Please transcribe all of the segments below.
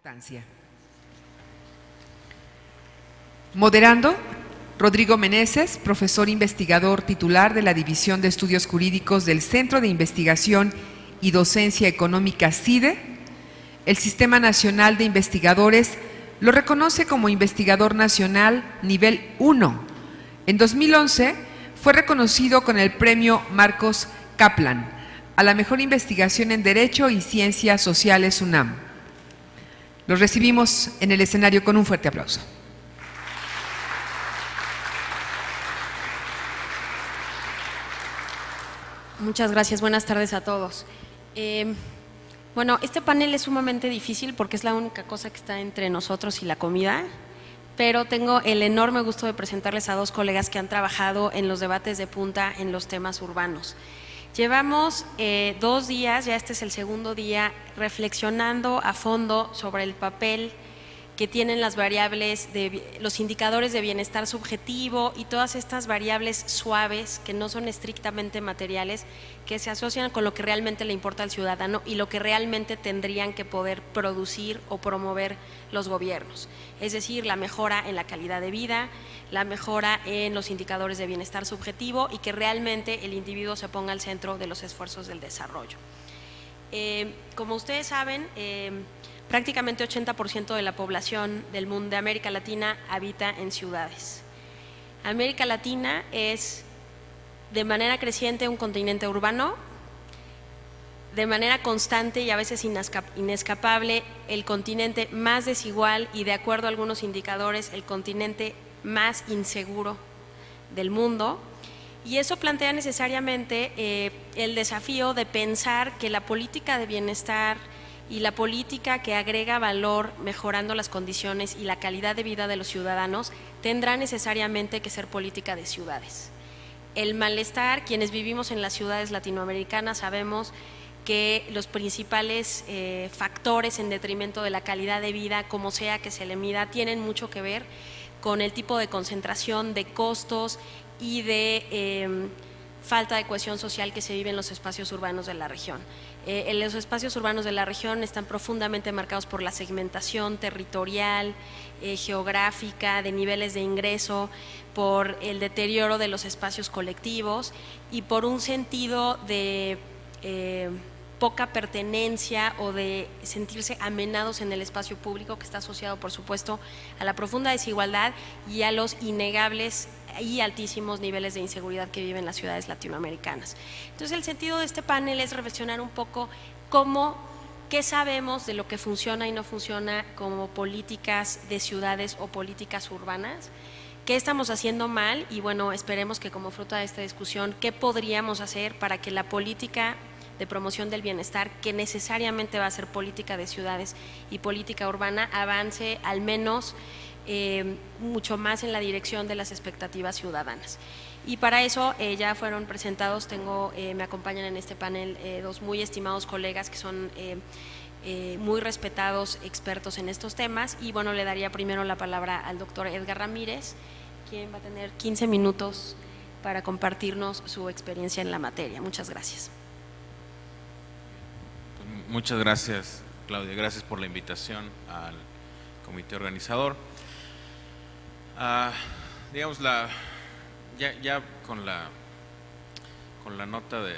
importancia. Moderando, Rodrigo Meneses, profesor investigador titular de la División de Estudios Jurídicos del Centro de Investigación y Docencia Económica CIDE. El Sistema Nacional de Investigadores lo reconoce como investigador nacional nivel 1. En 2011 fue reconocido con el premio Marcos Kaplan a la mejor investigación en Derecho y Ciencias Sociales UNAM. Los recibimos en el escenario con un fuerte aplauso. Muchas gracias, buenas tardes a todos. Bueno, este panel es sumamente difícil porque es la única cosa que está entre nosotros y la comida, pero tengo el enorme gusto de presentarles a dos colegas que han trabajado en los debates de punta en los temas urbanos. Llevamos 2 días, ya este es el segundo día, reflexionando a fondo sobre el papel que tienen las variables, los indicadores de bienestar subjetivo y todas estas variables suaves que no son estrictamente materiales, que se asocian con lo que realmente le importa al ciudadano y lo que realmente tendrían que poder producir o promover los gobiernos. Es decir, la mejora en la calidad de vida, la mejora en los indicadores de bienestar subjetivo y que realmente el individuo se ponga al centro de los esfuerzos del desarrollo. Como ustedes saben, prácticamente 80% de la población del mundo de América Latina habita en ciudades. América Latina es de manera creciente un continente urbano, de manera constante y a veces inescapable el continente más desigual y, de acuerdo a algunos indicadores, el continente más inseguro del mundo. Y eso plantea necesariamente el desafío de pensar que la política de bienestar y la política que agrega valor mejorando las condiciones y la calidad de vida de los ciudadanos tendrá necesariamente que ser política de ciudades. El malestar, quienes vivimos en las ciudades latinoamericanas sabemos que los principales factores en detrimento de la calidad de vida, como sea que se le mida, tienen mucho que ver con el tipo de concentración de costos y de falta de cohesión social que se vive en los espacios urbanos de la región. Los espacios urbanos de la región están profundamente marcados por la segmentación territorial, geográfica, de niveles de ingreso, por el deterioro de los espacios colectivos y por un sentido de poca pertenencia o de sentirse amenados en el espacio público, que está asociado, por supuesto, a la profunda desigualdad y a los innegables y altísimos niveles de inseguridad que viven las ciudades latinoamericanas. Entonces, el sentido de este panel es reflexionar un poco qué sabemos de lo que funciona y no funciona como políticas de ciudades o políticas urbanas, qué estamos haciendo mal y, bueno, esperemos que como fruto de esta discusión, qué podríamos hacer para que la política de promoción del bienestar, que necesariamente va a ser política de ciudades y política urbana, avance al menos mucho más en la dirección de las expectativas ciudadanas. Y para eso ya fueron presentados, me acompañan en este panel dos muy estimados colegas que son muy respetados expertos en estos temas y, bueno, le daría primero la palabra al doctor Edgar Ramírez, quien va a tener 15 minutos para compartirnos su experiencia en la materia. Muchas gracias. Muchas gracias, Claudia. Gracias por la invitación al comité organizador. Digamos, ya con la nota de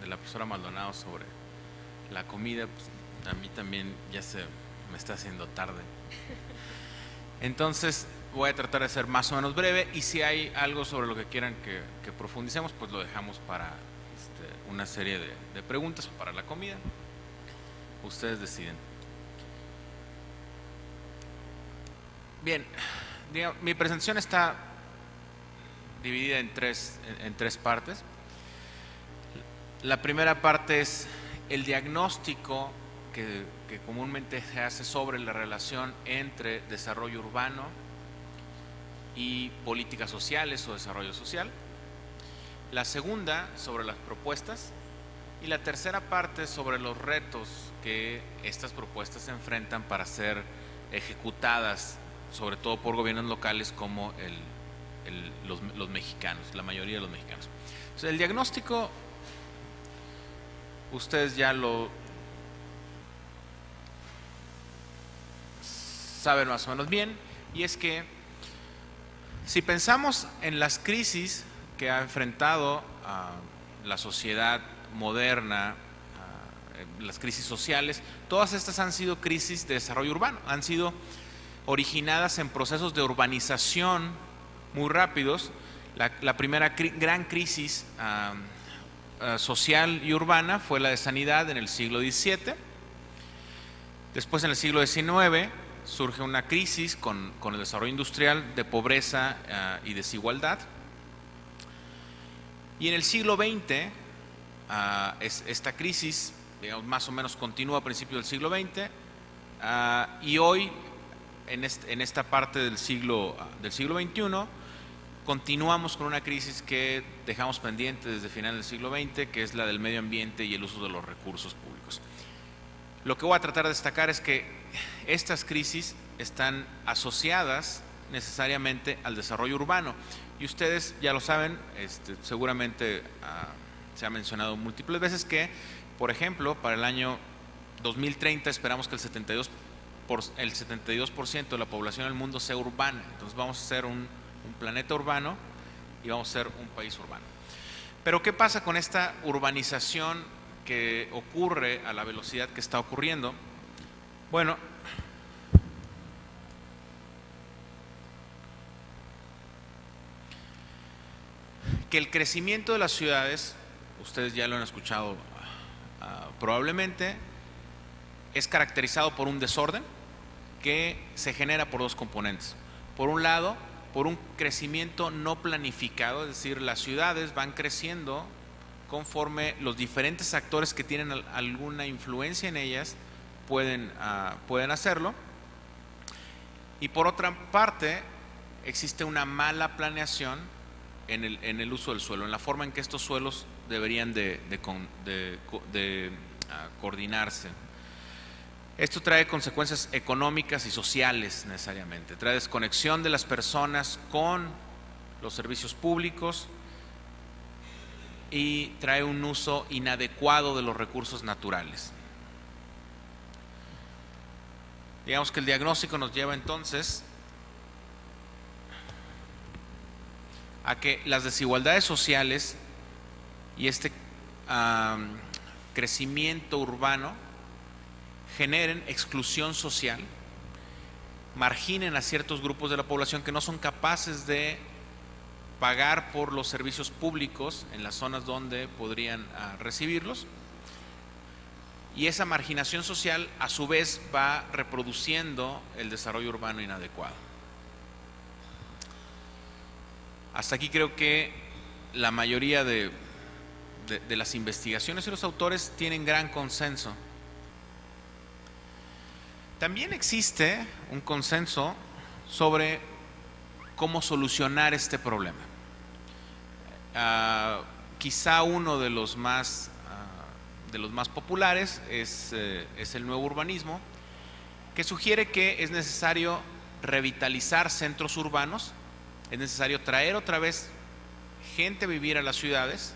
la profesora Maldonado sobre la comida, pues, a mí también ya me está haciendo tarde. Entonces voy a tratar de ser más o menos breve y si hay algo sobre lo que quieran que profundicemos, pues lo dejamos para una serie de preguntas o para la comida. Ustedes deciden. Bien, digamos, mi presentación está dividida en tres partes. La primera parte es el diagnóstico que comúnmente se hace sobre la relación entre desarrollo urbano y políticas sociales o desarrollo social. La segunda sobre las propuestas. Y la tercera parte sobre los retos que estas propuestas se enfrentan para ser ejecutadas, sobre todo por gobiernos locales como los mexicanos, la mayoría de los mexicanos. O sea, el diagnóstico, ustedes ya saben más o menos bien, y es que si pensamos en las crisis que ha enfrentado la sociedad moderna, las crisis sociales, todas estas han sido crisis de desarrollo urbano, han sido originadas en procesos de urbanización muy rápidos. La primera gran crisis social y urbana fue la de sanidad en el siglo XVII. Después, en el siglo XIX, surge una crisis con el desarrollo industrial de pobreza y desigualdad. Y en el siglo XX, esta crisis, digamos, más o menos continúa a principios del siglo XX, y hoy, en esta parte del siglo XXI, continuamos con una crisis que dejamos pendiente desde finales del siglo XX, que es la del medio ambiente y el uso de los recursos públicos. Lo que voy a tratar de destacar es que estas crisis están asociadas necesariamente al desarrollo urbano. Y ustedes ya lo saben, seguramente se ha mencionado múltiples veces que, por ejemplo, para el año 2030 esperamos que el 72% de la población del mundo sea urbana. Entonces vamos a ser un planeta urbano y vamos a ser un país urbano. Pero ¿qué pasa con esta urbanización que ocurre a la velocidad que está ocurriendo? Bueno, que el crecimiento de las ciudades, ustedes ya lo han escuchado probablemente, es caracterizado por un desorden que se genera por dos componentes. Por un lado, por un crecimiento no planificado, es decir, las ciudades van creciendo conforme los diferentes actores que tienen alguna influencia en ellas pueden hacerlo. Y por otra parte, existe una mala planeación en el uso del suelo, en la forma en que estos suelos deberían de coordinarse. Esto trae consecuencias económicas y sociales necesariamente, trae desconexión de las personas con los servicios públicos y trae un uso inadecuado de los recursos naturales. Digamos que el diagnóstico nos lleva entonces a que las desigualdades sociales y este crecimiento urbano generen exclusión social, marginen a ciertos grupos de la población que no son capaces de pagar por los servicios públicos en las zonas donde podrían recibirlos, y esa marginación social a su vez va reproduciendo el desarrollo urbano inadecuado. Hasta aquí creo que la mayoría de las investigaciones y los autores tienen gran consenso. También existe un consenso sobre cómo solucionar este problema. Quizá uno de los más populares es el nuevo urbanismo, que sugiere que es necesario revitalizar centros urbanos, es necesario traer otra vez gente a vivir a las ciudades,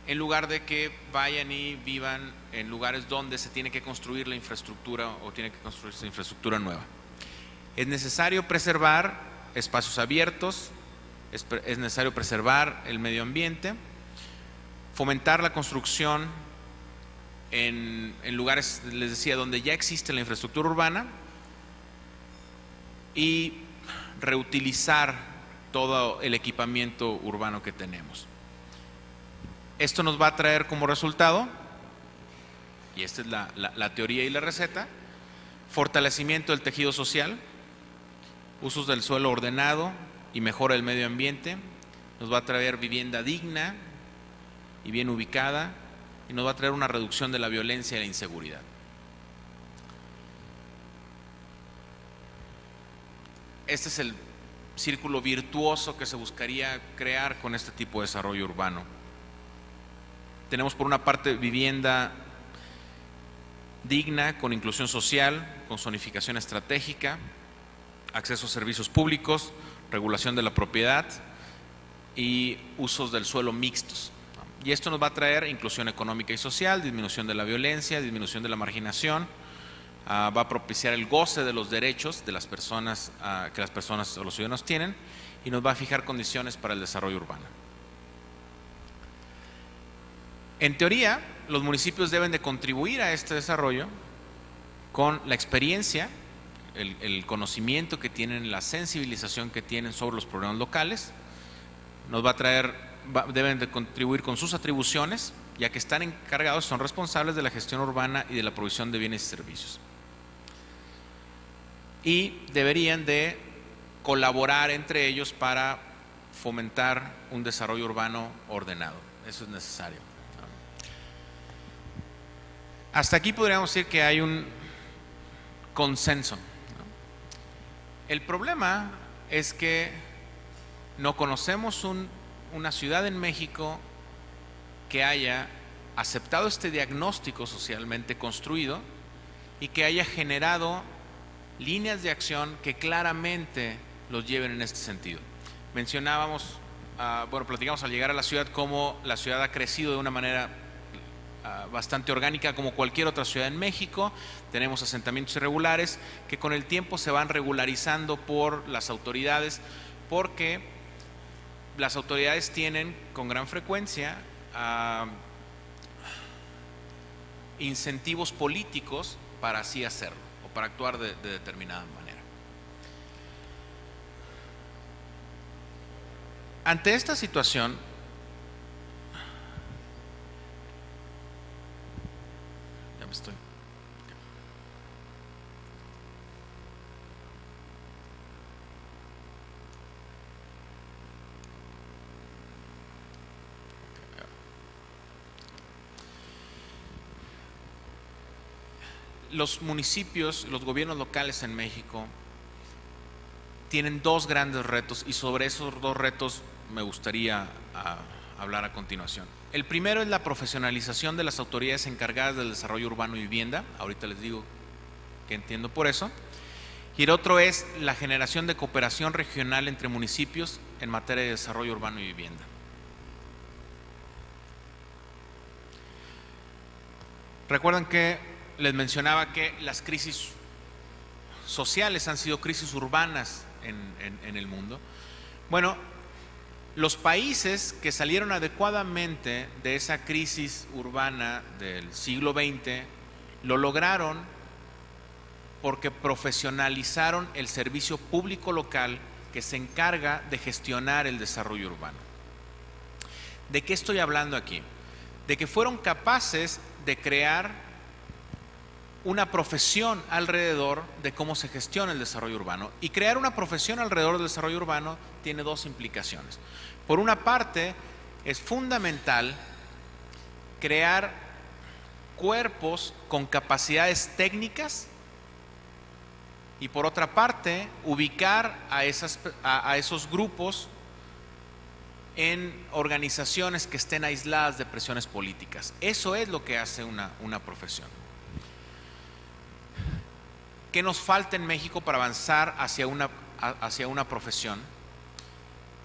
en lugar de que vayan y vivan en lugares donde se tiene que construir la infraestructura o tiene que construirse infraestructura nueva. Es necesario preservar espacios abiertos, es necesario preservar el medio ambiente, fomentar la construcción en lugares, les decía, donde ya existe la infraestructura urbana, y reutilizar todo el equipamiento urbano que tenemos. Esto nos va a traer como resultado, y esta es la teoría y la receta, fortalecimiento del tejido social, usos del suelo ordenado y mejora del medio ambiente, nos va a traer vivienda digna y bien ubicada, y nos va a traer una reducción de la violencia y la inseguridad. Este es el círculo virtuoso que se buscaría crear con este tipo de desarrollo urbano. Tenemos por una parte vivienda digna, con inclusión social, con zonificación estratégica, acceso a servicios públicos, regulación de la propiedad y usos del suelo mixtos. Y esto nos va a traer inclusión económica y social, disminución de la violencia, disminución de la marginación va a propiciar el goce de los derechos de las personas que las personas o los ciudadanos tienen, y nos va a fijar condiciones para el desarrollo urbano. En teoría, los municipios deben de contribuir a este desarrollo con la experiencia, el conocimiento que tienen, la sensibilización que tienen sobre los problemas locales. Nos va a traer, deben de contribuir con sus atribuciones, ya que están encargados, son responsables de la gestión urbana y de la provisión de bienes y servicios. Y deberían de colaborar entre ellos para fomentar un desarrollo urbano ordenado. Eso es necesario. Hasta aquí podríamos decir que hay un consenso. El problema es que no conocemos una ciudad en México que haya aceptado este diagnóstico socialmente construido y que haya generado líneas de acción que claramente los lleven en este sentido. Mencionábamos, platicamos al llegar a la ciudad cómo la ciudad ha crecido de una manera bastante orgánica como cualquier otra ciudad en México. Tenemos asentamientos irregulares que con el tiempo se van regularizando por las autoridades, porque las autoridades tienen con gran frecuencia incentivos políticos para así hacerlo o para actuar de determinada manera. Ante esta situación, ya me estoy. Los municipios, los gobiernos locales en México tienen dos grandes retos, y sobre esos dos retos me gustaría hablar a continuación. El primero es la profesionalización de las autoridades encargadas del desarrollo urbano y vivienda. Ahorita les digo qué entiendo por eso. Y el otro es la generación de cooperación regional entre municipios en materia de desarrollo urbano y vivienda. Recuerdan que les mencionaba que las crisis sociales han sido crisis urbanas en el mundo. Bueno, los países que salieron adecuadamente de esa crisis urbana del siglo XX lo lograron porque profesionalizaron el servicio público local que se encarga de gestionar el desarrollo urbano. ¿De qué estoy hablando aquí? De que fueron capaces de crear una profesión alrededor de cómo se gestiona el desarrollo urbano. Y crear una profesión alrededor del desarrollo urbano tiene dos implicaciones. Por una parte, es fundamental crear cuerpos con capacidades técnicas, y por otra parte, ubicar a esos grupos en organizaciones que estén aisladas de presiones políticas. Eso es lo que hace una profesión. ¿Qué nos falta en México para avanzar hacia una profesión?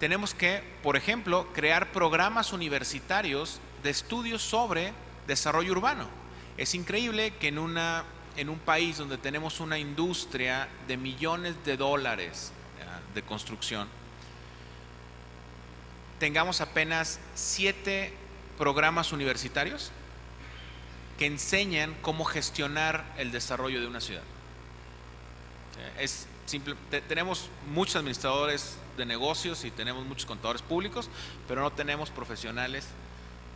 Tenemos que, por ejemplo, crear programas universitarios de estudios sobre desarrollo urbano. Es increíble que en un país donde tenemos una industria de millones de dólares de construcción, tengamos apenas 7 programas universitarios que enseñan cómo gestionar el desarrollo de una ciudad. Tenemos muchos administradores de negocios y tenemos muchos contadores públicos, pero no tenemos profesionales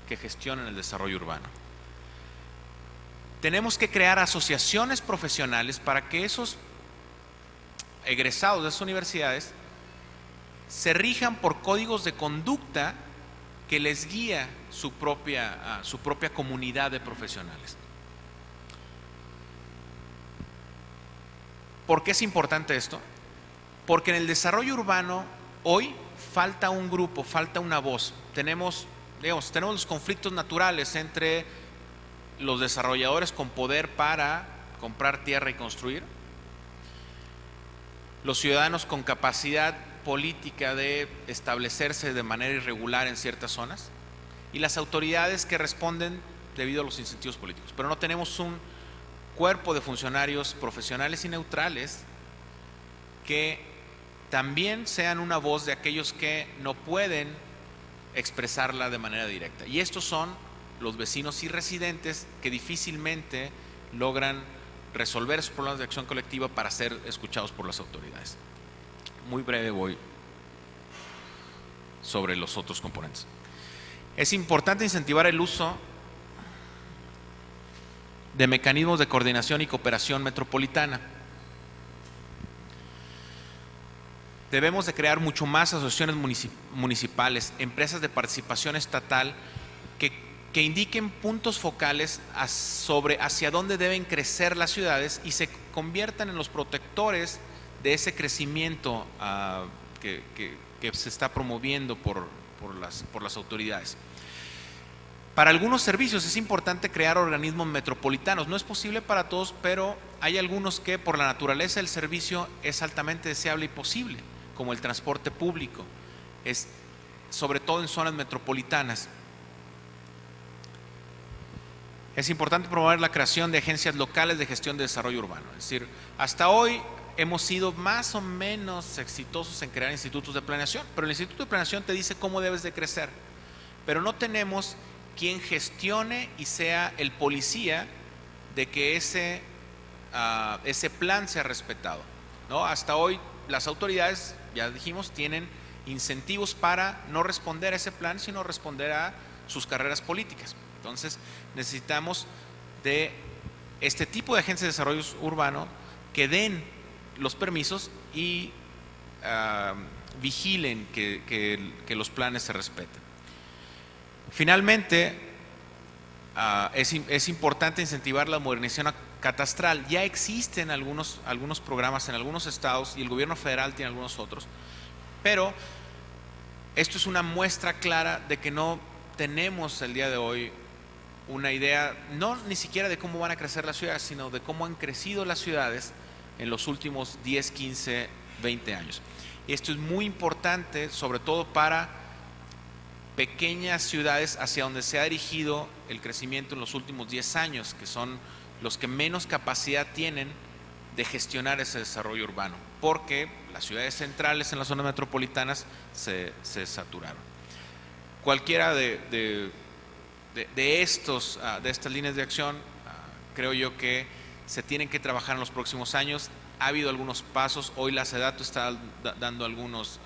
que gestionen el desarrollo urbano. Tenemos que crear asociaciones profesionales para que esos egresados de esas universidades se rijan por códigos de conducta que les guía su propia comunidad de profesionales. ¿Por qué es importante esto? Porque en el desarrollo urbano hoy falta un grupo, falta una voz. Tenemos los conflictos naturales entre los desarrolladores con poder para comprar tierra y construir, los ciudadanos con capacidad política de establecerse de manera irregular en ciertas zonas, y las autoridades que responden debido a los incentivos políticos. Pero no tenemos cuerpo de funcionarios profesionales y neutrales que también sean una voz de aquellos que no pueden expresarla de manera directa. Y estos son los vecinos y residentes que difícilmente logran resolver sus problemas de acción colectiva para ser escuchados por las autoridades. Muy breve voy sobre los otros componentes. Es importante incentivar el uso de mecanismos de coordinación y cooperación metropolitana. Debemos de crear mucho más asociaciones municipales, empresas de participación estatal que indiquen puntos focales sobre hacia dónde deben crecer las ciudades y se conviertan en los protectores de ese crecimiento que se está promoviendo por las autoridades. Para algunos servicios es importante crear organismos metropolitanos. No es posible para todos, pero hay algunos que por la naturaleza del servicio es altamente deseable y posible, como el transporte público, sobre todo en zonas metropolitanas. Es importante promover la creación de agencias locales de gestión de desarrollo urbano. Es decir, hasta hoy hemos sido más o menos exitosos en crear institutos de planeación, pero el instituto de planeación te dice cómo debes de crecer, pero no tenemos quien gestione y sea el policía de que ese plan sea respetado, ¿no? Hasta hoy las autoridades, ya dijimos, tienen incentivos para no responder a ese plan, sino responder a sus carreras políticas. Entonces necesitamos de este tipo de agencias de desarrollo urbano que den los permisos y vigilen que los planes se respeten. Finalmente, es importante incentivar la modernización catastral. Ya existen algunos programas en algunos estados y el gobierno federal tiene algunos otros, pero esto es una muestra clara de que no tenemos el día de hoy una idea, no ni siquiera de cómo van a crecer las ciudades, sino de cómo han crecido las ciudades en los últimos 10, 15, 20 años. Y esto es muy importante, sobre todo para pequeñas ciudades hacia donde se ha dirigido el crecimiento en los últimos 10 años, que son los que menos capacidad tienen de gestionar ese desarrollo urbano, porque las ciudades centrales en las zonas metropolitanas se saturaron. Cualquiera de estas líneas de acción, creo yo que se tienen que trabajar en los próximos años. Ha habido algunos pasos, hoy la SEDATU está dando algunas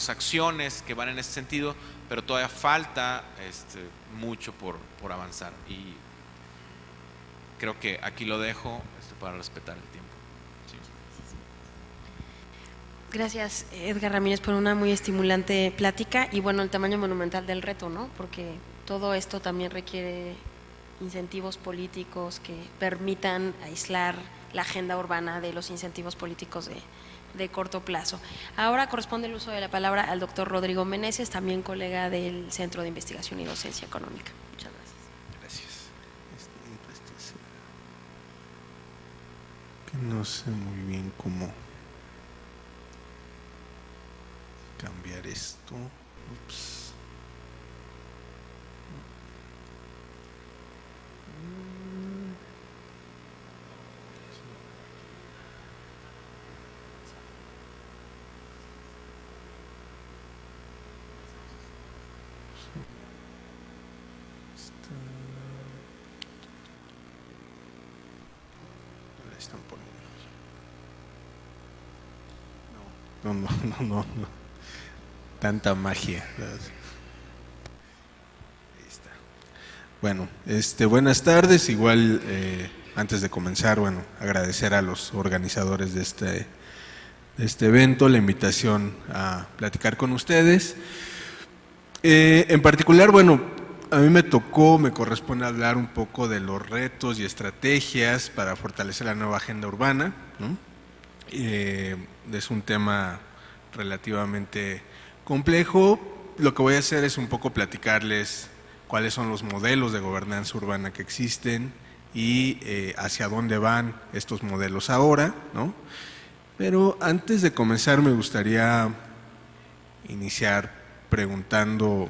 acciones que van en ese sentido, pero todavía falta mucho por avanzar, y creo que aquí lo dejo para respetar el tiempo. Sí. Gracias, Edgar Ramírez, por una muy estimulante plática y bueno, el tamaño monumental del reto, ¿no? Porque todo esto también requiere incentivos políticos que permitan aislar la agenda urbana de los incentivos políticos de corto plazo. Ahora corresponde el uso de la palabra al doctor Rodrigo Meneses, también colega del Centro de Investigación y Docencia Económica. Muchas gracias. Gracias. Que no sé muy bien cómo cambiar esto. Ups. Están poniendo. No. Tanta magia. Ahí está. Bueno, buenas tardes. Igual, antes de comenzar, bueno, agradecer a los organizadores de este evento la invitación a platicar con ustedes. En particular, bueno, a mí me corresponde hablar un poco de los retos y estrategias para fortalecer la nueva agenda urbana, ¿no? Es un tema relativamente complejo. Lo que voy a hacer es un poco platicarles cuáles son los modelos de gobernanza urbana que existen y hacia dónde van estos modelos ahora, ¿no? Pero antes de comenzar me gustaría iniciar preguntando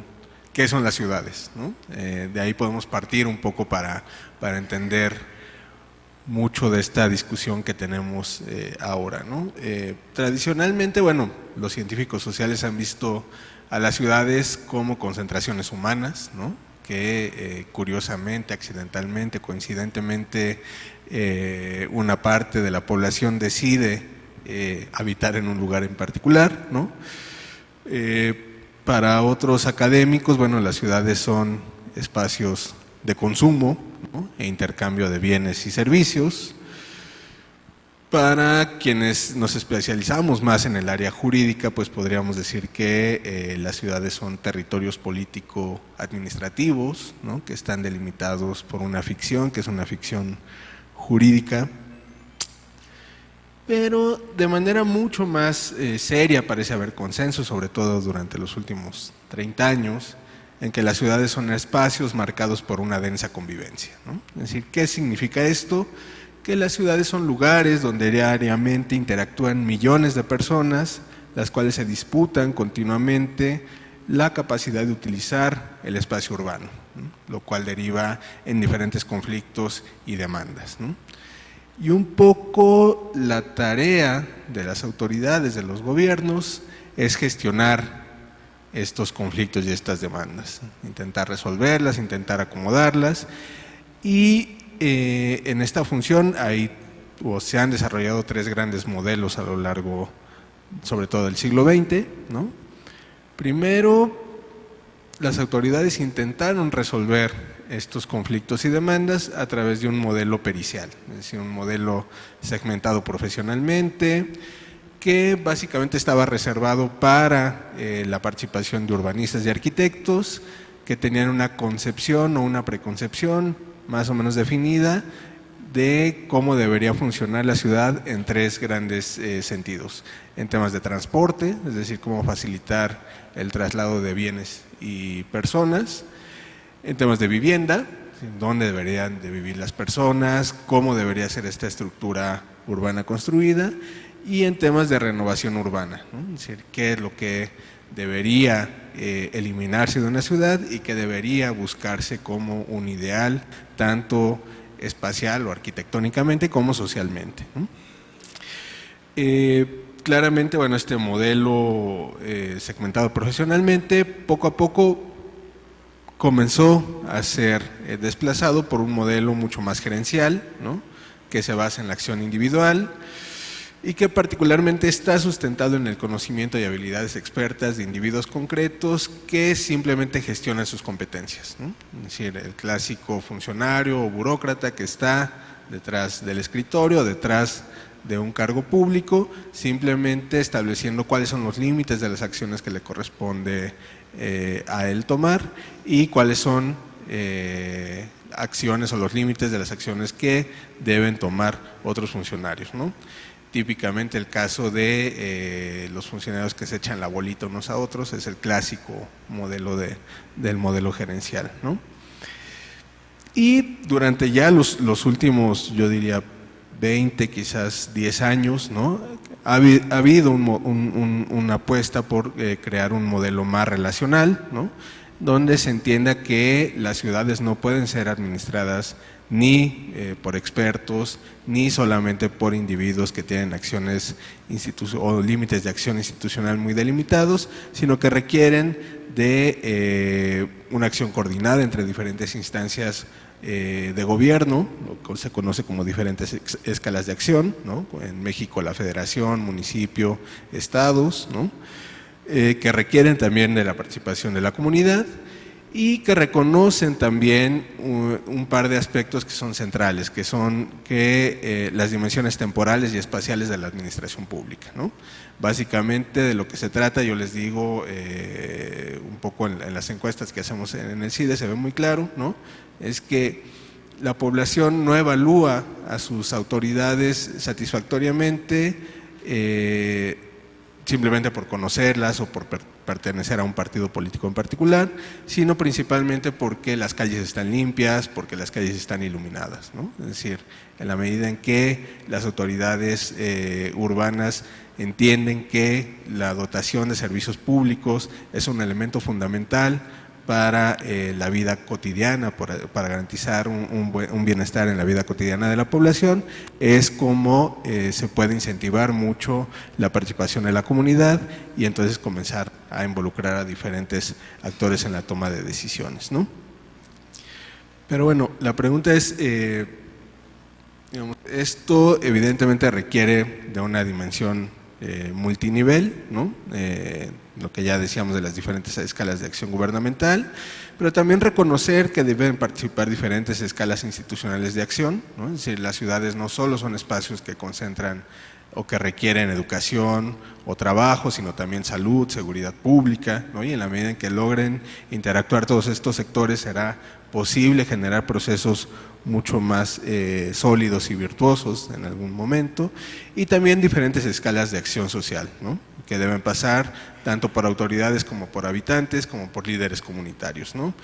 ¿qué son las ciudades, ¿no? De ahí podemos partir un poco para entender mucho de esta discusión que tenemos ahora, ¿no? Tradicionalmente, bueno, los científicos sociales han visto a las ciudades como concentraciones humanas, ¿no? Que curiosamente, accidentalmente, coincidentemente, una parte de la población decide habitar en un lugar en particular, ¿no? Para otros académicos, bueno, las ciudades son espacios de consumo, ¿no? E intercambio de bienes y servicios. Para quienes nos especializamos más en el área jurídica, pues podríamos decir que las ciudades son territorios político-administrativos, ¿no? Que están delimitados por una ficción, que es una ficción jurídica. Pero de manera mucho más seria parece haber consenso, sobre todo durante los últimos 30 años, en que las ciudades son espacios marcados por una densa convivencia, ¿no? Es decir, ¿qué significa esto? Que las ciudades son lugares donde diariamente interactúan millones de personas, las cuales se disputan continuamente la capacidad de utilizar el espacio urbano, ¿no? Lo cual deriva en diferentes conflictos y demandas, ¿no? Y un poco la tarea de las autoridades, de los gobiernos, es gestionar estos conflictos y estas demandas, intentar resolverlas, intentar acomodarlas, y en esta función se han desarrollado 3 grandes modelos a lo largo, sobre todo del siglo XX, ¿no? Primero, las autoridades intentaron resolver estos conflictos y demandas a través de un modelo pericial, es decir, un modelo segmentado profesionalmente, que básicamente estaba reservado para la participación de urbanistas y arquitectos que tenían una concepción o una preconcepción más o menos definida de cómo debería funcionar la ciudad en 3 grandes sentidos. En temas de transporte, es decir, cómo facilitar el traslado de bienes y personas. En temas de vivienda, dónde deberían de vivir las personas, cómo debería ser esta estructura urbana construida. Y en temas de renovación urbana, ¿no? Es decir, qué es lo que debería eliminarse de una ciudad y que debería buscarse como un ideal, tanto espacial o arquitectónicamente como socialmente, ¿no? Claramente, bueno, este modelo segmentado profesionalmente, poco a poco comenzó a ser desplazado por un modelo mucho más gerencial, ¿no? Que se basa en la acción individual y que particularmente está sustentado en el conocimiento y habilidades expertas de individuos concretos que simplemente gestionan sus competencias, ¿no? Es decir, el clásico funcionario o burócrata que está detrás del escritorio, detrás de un cargo público, simplemente estableciendo cuáles son los límites de las acciones que le corresponde a él tomar y cuáles son acciones o los límites de las acciones que deben tomar otros funcionarios, ¿no? Típicamente el caso de los funcionarios que se echan la bolita unos a otros es el clásico modelo del modelo gerencial, ¿no? Y durante ya los últimos, yo diría, 20, quizás 10 años, ¿no? Ha habido una apuesta por crear un modelo más relacional, ¿no? Donde se entienda que las ciudades no pueden ser administradas ni por expertos, ni solamente por individuos que tienen acciones o límites de acción institucional muy delimitados, sino que requieren de una acción coordinada entre diferentes instancias de gobierno, lo que se conoce como diferentes escalas de acción, ¿no? En México la federación, municipio, estados, ¿no? Que requieren también de la participación de la comunidad y que reconocen también un par de aspectos que son centrales, que son las dimensiones temporales y espaciales de la administración pública, ¿no? Básicamente de lo que se trata, yo les digo un poco en las encuestas que hacemos en el CIDE, se ve muy claro, ¿no? Es que la población no evalúa a sus autoridades satisfactoriamente simplemente por conocerlas o por pertenecer a un partido político en particular, sino principalmente porque las calles están limpias, porque las calles están iluminadas, ¿no? Es decir, en la medida en que las autoridades urbanas entienden que la dotación de servicios públicos es un elemento fundamental para la vida cotidiana, para garantizar un bienestar en la vida cotidiana de la población, es como se puede incentivar mucho la participación de la comunidad y entonces comenzar a involucrar a diferentes actores en la toma de decisiones, ¿no? Pero bueno, la pregunta es, digamos, esto evidentemente requiere de una dimensión multinivel, ¿no? Lo que ya decíamos de las diferentes escalas de acción gubernamental, pero también reconocer que deben participar diferentes escalas institucionales de acción, ¿no? Es decir, las ciudades no solo son espacios que concentran o que requieren educación o trabajo, sino también salud, seguridad pública, ¿no? Y en la medida en que logren interactuar todos estos sectores será posible generar procesos mucho más sólidos y virtuosos en algún momento, y también diferentes escalas de acción social, ¿no? Que deben pasar tanto por autoridades como por habitantes, como por líderes comunitarios, ¿no?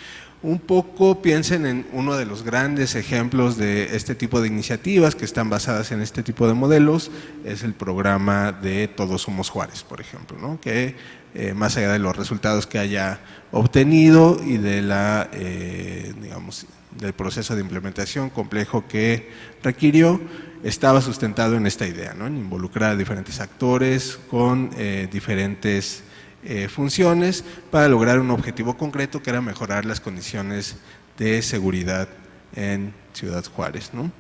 Un poco piensen en uno de los grandes ejemplos de este tipo de iniciativas que están basadas en este tipo de modelos, es el programa de Todos Somos Juárez, por ejemplo, ¿no? Que más allá de los resultados que haya obtenido y de la, digamos, del proceso de implementación complejo que requirió, estaba sustentado en esta idea, ¿no? En involucrar a diferentes actores con diferentes funciones para lograr un objetivo concreto que era mejorar las condiciones de seguridad en Ciudad Juárez, ¿no?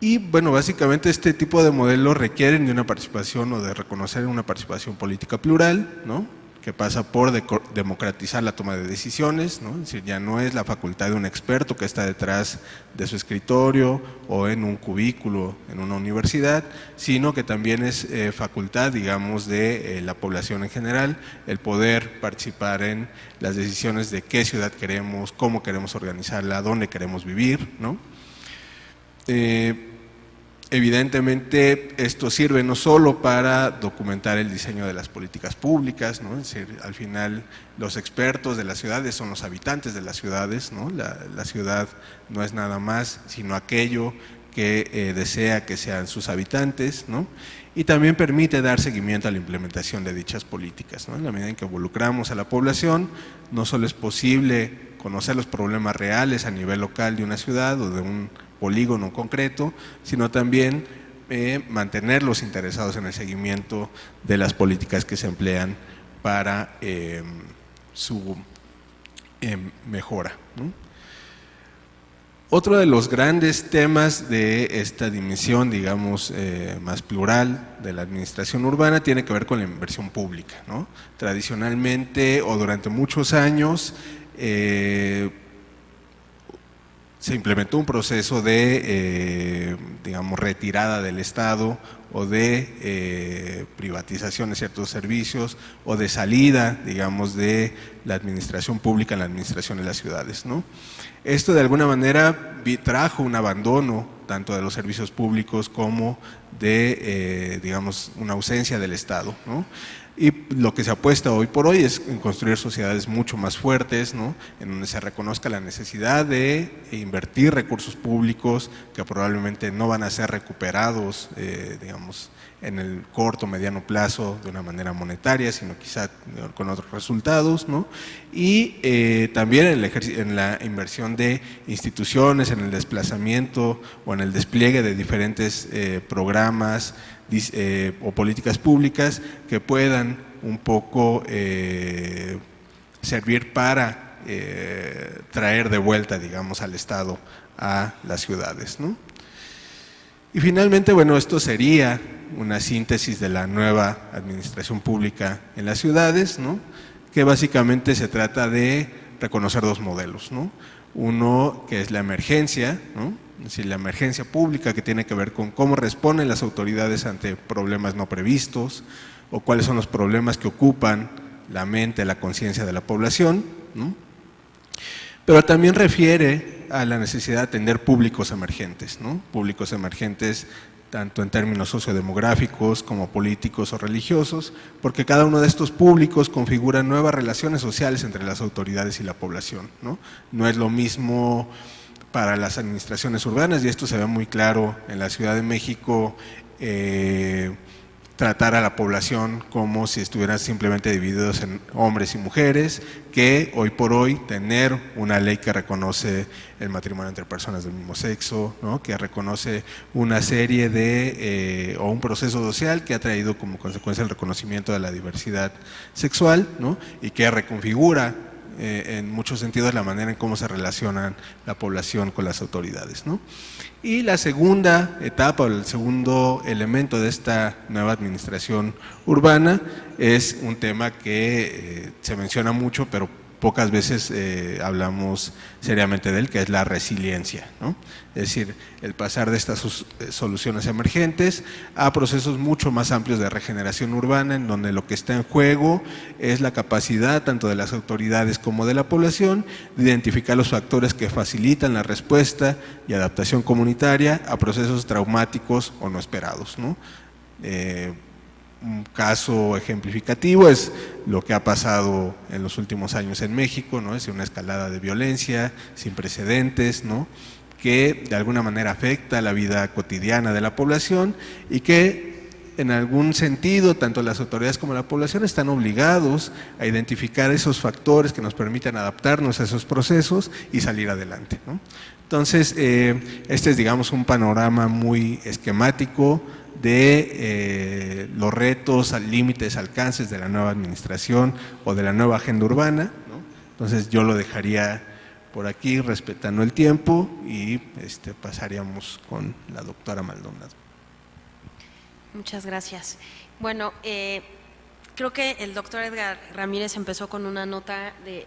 Y bueno, básicamente este tipo de modelos requieren de una participación o de reconocer una participación política plural, ¿no? Que pasa por democratizar la toma de decisiones, ¿no? Es decir, ya no es la facultad de un experto que está detrás de su escritorio o en un cubículo en una universidad, sino que también es facultad, digamos, de la población en general, el poder participar en las decisiones de qué ciudad queremos, cómo queremos organizarla, dónde queremos vivir, ¿no? Evidentemente esto sirve no solo para documentar el diseño de las políticas públicas, ¿no? Es decir, al final los expertos de las ciudades son los habitantes de las ciudades, ¿no? La ciudad no es nada más sino aquello que desea que sean sus habitantes, ¿no? Y también permite dar seguimiento a la implementación de dichas políticas, ¿no? En la medida en que involucramos a la población, no solo es posible conocer los problemas reales a nivel local de una ciudad o de un polígono concreto, sino también mantenerlos interesados en el seguimiento de las políticas que se emplean para su mejora, ¿no? Otro de los grandes temas de esta dimensión, digamos, más plural de la administración urbana tiene que ver con la inversión pública, ¿no? Tradicionalmente o durante muchos años se implementó un proceso de, digamos, retirada del Estado o de privatización de ciertos servicios o de salida, digamos, de la administración pública en la administración de las ciudades, ¿no? Esto de alguna manera trajo un abandono tanto de los servicios públicos como de, digamos, una ausencia del Estado, ¿no? Y lo que se apuesta hoy por hoy es en construir sociedades mucho más fuertes, ¿no? En donde se reconozca la necesidad de invertir recursos públicos que probablemente no van a ser recuperados, digamos, en el corto o mediano plazo de una manera monetaria, sino quizá con otros resultados, ¿no? Y también en la inversión de instituciones, en el desplazamiento o en el despliegue de diferentes programas o políticas públicas que puedan un poco servir para traer de vuelta, digamos, al Estado a las ciudades, ¿no? Y finalmente, bueno, esto sería una síntesis de la nueva administración pública en las ciudades, ¿no? Que básicamente se trata de reconocer dos modelos, ¿no? Uno que es la emergencia, ¿no? Es decir, la emergencia pública, que tiene que ver con cómo responden las autoridades ante problemas no previstos o cuáles son los problemas que ocupan la mente, la conciencia de la población, ¿no? Pero también refiere a la necesidad de atender públicos emergentes, ¿no? Públicos emergentes tanto en términos sociodemográficos como políticos o religiosos, porque cada uno de estos públicos configura nuevas relaciones sociales entre las autoridades y la población, ¿no? No es lo mismo para las administraciones urbanas, y esto se ve muy claro en la Ciudad de México, tratar a la población como si estuvieran simplemente divididos en hombres y mujeres, que hoy por hoy tener una ley que reconoce el matrimonio entre personas del mismo sexo, ¿no? Que reconoce una serie de, o un proceso social que ha traído como consecuencia el reconocimiento de la diversidad sexual, ¿no? Y que reconfigura en muchos sentidos la manera en cómo se relacionan la población con las autoridades, ¿no? Y la segunda etapa o el segundo elemento de esta nueva administración urbana es un tema que se menciona mucho, pero pocas veces hablamos seriamente de él, que es la resiliencia, ¿no? Es decir, el pasar de estas soluciones emergentes a procesos mucho más amplios de regeneración urbana, en donde lo que está en juego es la capacidad tanto de las autoridades como de la población de identificar los factores que facilitan la respuesta y adaptación comunitaria a procesos traumáticos o no esperados, ¿no? Un caso ejemplificativo es lo que ha pasado en los últimos años en México, ¿no? Es una escalada de violencia sin precedentes, ¿no? Que de alguna manera afecta la vida cotidiana de la población y que en algún sentido tanto las autoridades como la población están obligados a identificar esos factores que nos permitan adaptarnos a esos procesos y salir adelante, ¿no? Entonces, este es, digamos, un panorama muy esquemático de los retos, límites, alcances de la nueva administración o de la nueva agenda urbana, ¿no? Entonces yo lo dejaría por aquí respetando el tiempo y pasaríamos con la doctora Maldonado. Muchas gracias. Bueno, creo que el doctor Edgar Ramírez empezó con una nota de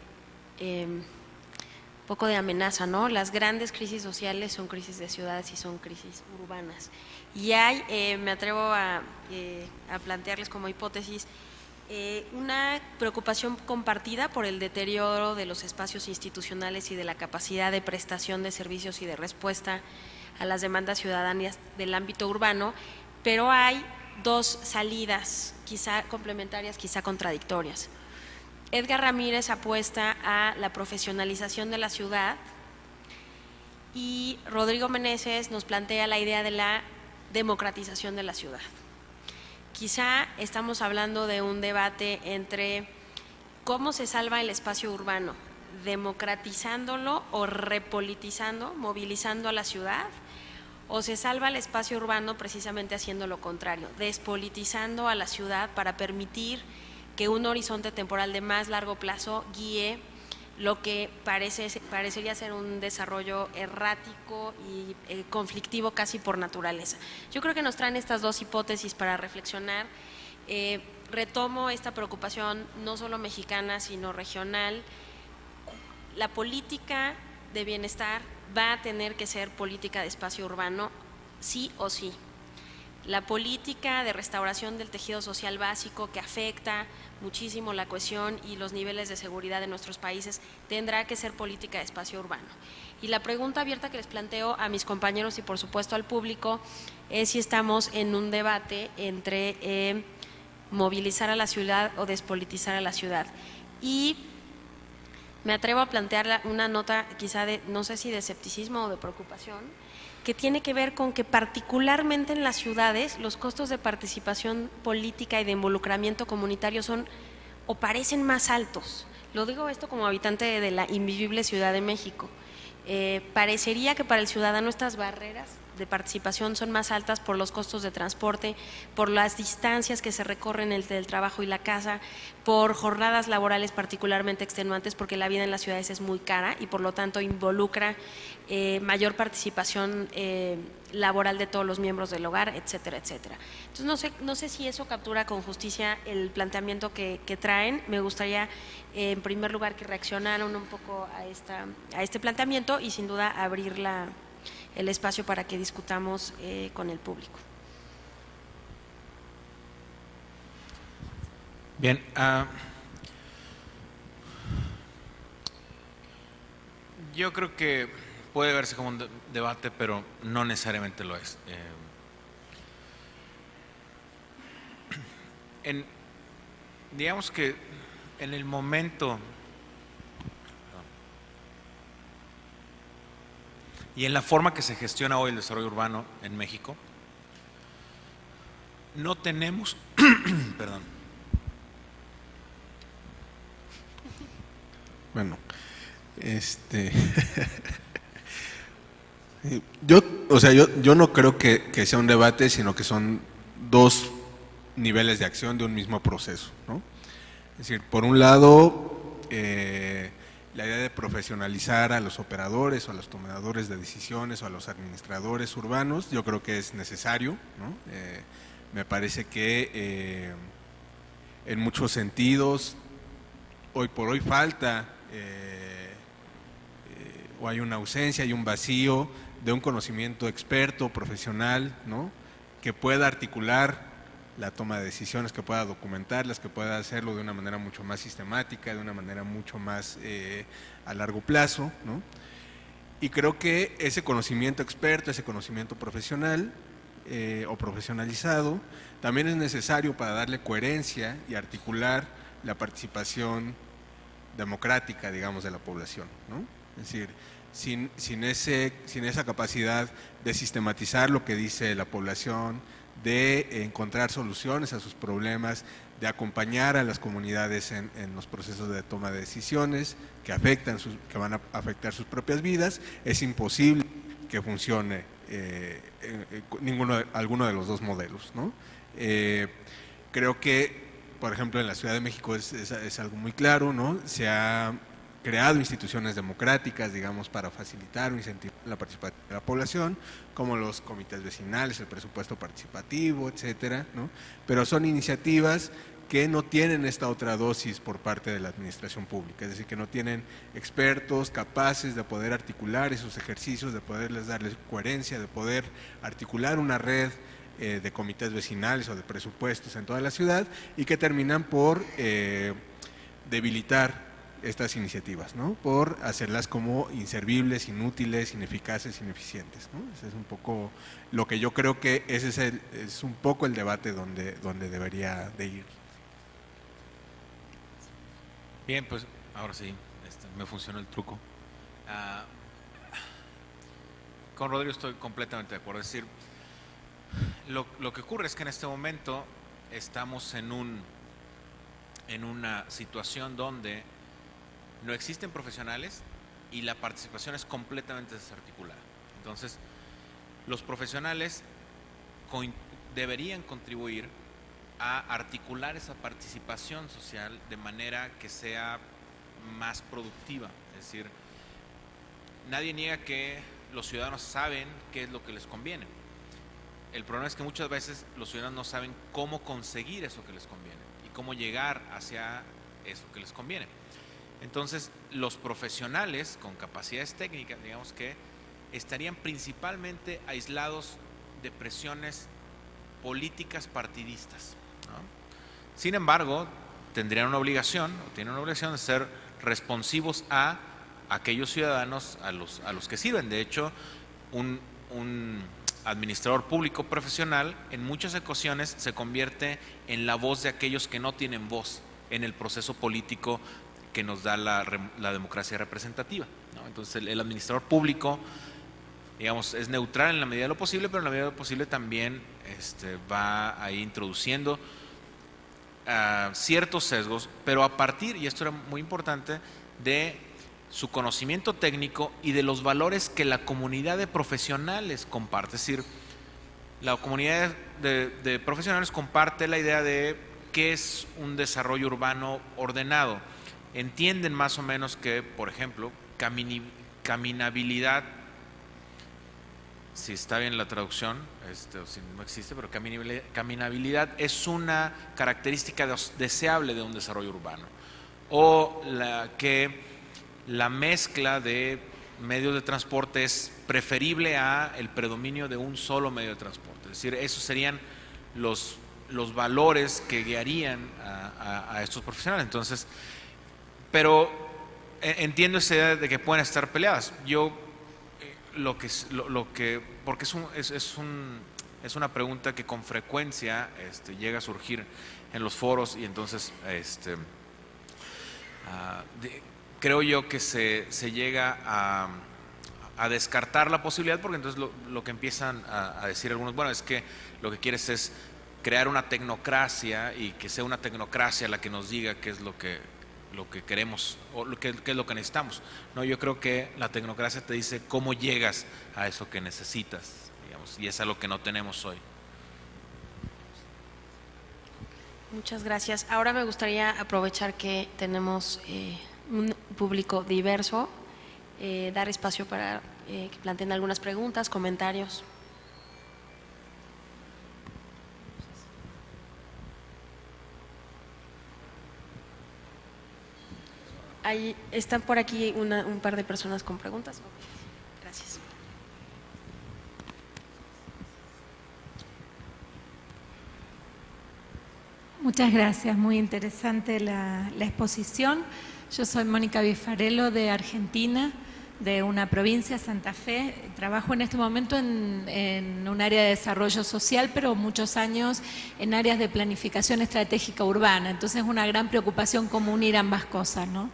poco de amenaza, ¿no? Las grandes crisis sociales son crisis de ciudades y son crisis urbanas. Y hay, me atrevo a plantearles como hipótesis, una preocupación compartida por el deterioro de los espacios institucionales y de la capacidad de prestación de servicios y de respuesta a las demandas ciudadanas del ámbito urbano, pero hay dos salidas, quizá complementarias, quizá contradictorias. Edgar Ramírez apuesta a la profesionalización de la ciudad y Rodrigo Meneses nos plantea la idea de la democratización de la ciudad. Quizá estamos hablando de un debate entre cómo se salva el espacio urbano, democratizándolo o repolitizando, movilizando a la ciudad, o se salva el espacio urbano precisamente haciendo lo contrario, despolitizando a la ciudad para permitir que un horizonte temporal de más largo plazo guíe lo que parecería ser un desarrollo errático y conflictivo casi por naturaleza. Yo creo que nos traen estas dos hipótesis para reflexionar. Retomo esta preocupación no solo mexicana, sino regional. La política de bienestar va a tener que ser política de espacio urbano, sí o sí. La política de restauración del tejido social básico que afecta muchísimo la cohesión y los niveles de seguridad de nuestros países tendrá que ser política de espacio urbano. Y la pregunta abierta que les planteo a mis compañeros y por supuesto al público es si estamos en un debate entre movilizar a la ciudad o despolitizar a la ciudad. Y me atrevo a plantear una nota quizá de, no sé si de escepticismo o de preocupación, que tiene que ver con que particularmente en las ciudades los costos de participación política y de involucramiento comunitario son o parecen más altos. Lo digo esto como habitante de la invivible Ciudad de México. Parecería que para el ciudadano estas barreras de participación son más altas por los costos de transporte, por las distancias que se recorren entre el trabajo y la casa, por jornadas laborales particularmente extenuantes, porque la vida en las ciudades es muy cara y por lo tanto involucra mayor participación laboral de todos los miembros del hogar, etcétera, etcétera. Entonces no sé si eso captura con justicia el planteamiento que traen. Me gustaría en primer lugar que reaccionaran un poco a este planteamiento y sin duda abrir el espacio para que discutamos con el público. Bien, yo creo que puede verse como un debate, pero no necesariamente lo es. Digamos que en el momento y en la forma que se gestiona hoy el desarrollo urbano en México, no tenemos, perdón. Bueno, yo no creo que sea un debate, sino que son dos niveles de acción de un mismo proceso, ¿no? Es decir, por un lado, la idea de profesionalizar a los operadores o a los tomadores de decisiones o a los administradores urbanos, yo creo que es necesario, ¿no? Me parece que en muchos sentidos, hoy por hoy falta o hay una ausencia, hay un vacío de un conocimiento experto, profesional, ¿no? Que pueda articular la toma de decisiones, que pueda documentarlas, que pueda hacerlo de una manera mucho más sistemática, de una manera mucho más a largo plazo, ¿no? Y creo que ese conocimiento experto, ese conocimiento profesional o profesionalizado, también es necesario para darle coherencia y articular la participación democrática, digamos, de la población, ¿no? Es decir, sin esa capacidad de sistematizar lo que dice la población, de encontrar soluciones a sus problemas, de acompañar a las comunidades en los procesos de toma de decisiones que van a afectar sus propias vidas, es imposible que funcione alguno de los dos modelos, ¿no? Creo que, por ejemplo, en la Ciudad de México es algo muy claro, ¿no? Se ha creado instituciones democráticas, digamos, para facilitar o incentivar la participación de la población, como los comités vecinales, el presupuesto participativo, etcétera, ¿no? Pero son iniciativas que no tienen esta otra dosis por parte de la administración pública, es decir, que no tienen expertos capaces de poder articular esos ejercicios, de poderles darles coherencia, de poder articular una red de comités vecinales o de presupuestos en toda la ciudad y que terminan por debilitar estas iniciativas, ¿no? Por hacerlas como inservibles, inútiles, ineficaces, ineficientes, ¿no? Ese es un poco lo que yo creo que ese es un poco el debate donde debería de ir. Bien, pues ahora sí, me funcionó el truco. Con Rodrigo estoy completamente de acuerdo. Es decir, lo que ocurre es que en este momento estamos en una situación donde no existen profesionales y la participación es completamente desarticulada. Entonces, los profesionales deberían contribuir a articular esa participación social de manera que sea más productiva. Es decir, nadie niega que los ciudadanos saben qué es lo que les conviene. El problema es que muchas veces los ciudadanos no saben cómo conseguir eso que les conviene y cómo llegar hacia eso que les conviene. Entonces, los profesionales con capacidades técnicas, digamos que estarían principalmente aislados de presiones políticas partidistas, ¿no? Sin embargo, tienen una obligación de ser responsivos a aquellos ciudadanos a los que sirven. De hecho, un administrador público profesional en muchas ocasiones se convierte en la voz de aquellos que no tienen voz en el proceso político que nos da la democracia representativa, ¿no? Entonces el administrador público, digamos, es neutral en la medida de lo posible, pero en la medida de lo posible también va ahí introduciendo ciertos sesgos, pero a partir, y esto era muy importante, de su conocimiento técnico y de los valores que la comunidad de profesionales comparte. Es decir, la comunidad de profesionales comparte la idea de qué es un desarrollo urbano ordenado. Entienden más o menos que, por ejemplo, caminabilidad, si está bien la traducción, o si no existe, pero caminabilidad es una característica deseable de un desarrollo urbano. O que la mezcla de medios de transporte es preferible a el predominio de un solo medio de transporte. Es decir, esos serían los valores que guiarían a estos profesionales. Entonces, pero entiendo esa idea de que pueden estar peleadas. Yo porque es una pregunta que con frecuencia llega a surgir en los foros y entonces creo yo que se llega a descartar la posibilidad, porque entonces lo que empiezan a decir algunos, bueno, es que lo que quieres es crear una tecnocracia y que sea una tecnocracia la que nos diga qué es lo que queremos o qué es lo que necesitamos. No, yo creo que la tecnocracia te dice cómo llegas a eso que necesitas, digamos, y es algo que no tenemos hoy. Muchas gracias. Ahora me gustaría aprovechar que tenemos un público diverso, dar espacio para que planteen algunas preguntas, comentarios. Están por aquí un par de personas con preguntas. Gracias. Muchas gracias, muy interesante la exposición. Yo soy Mónica Bifarello de Argentina, de una provincia, Santa Fe. Trabajo en este momento en un área de desarrollo social, pero muchos años en áreas de planificación estratégica urbana. Entonces es una gran preocupación cómo unir ambas cosas, ¿no?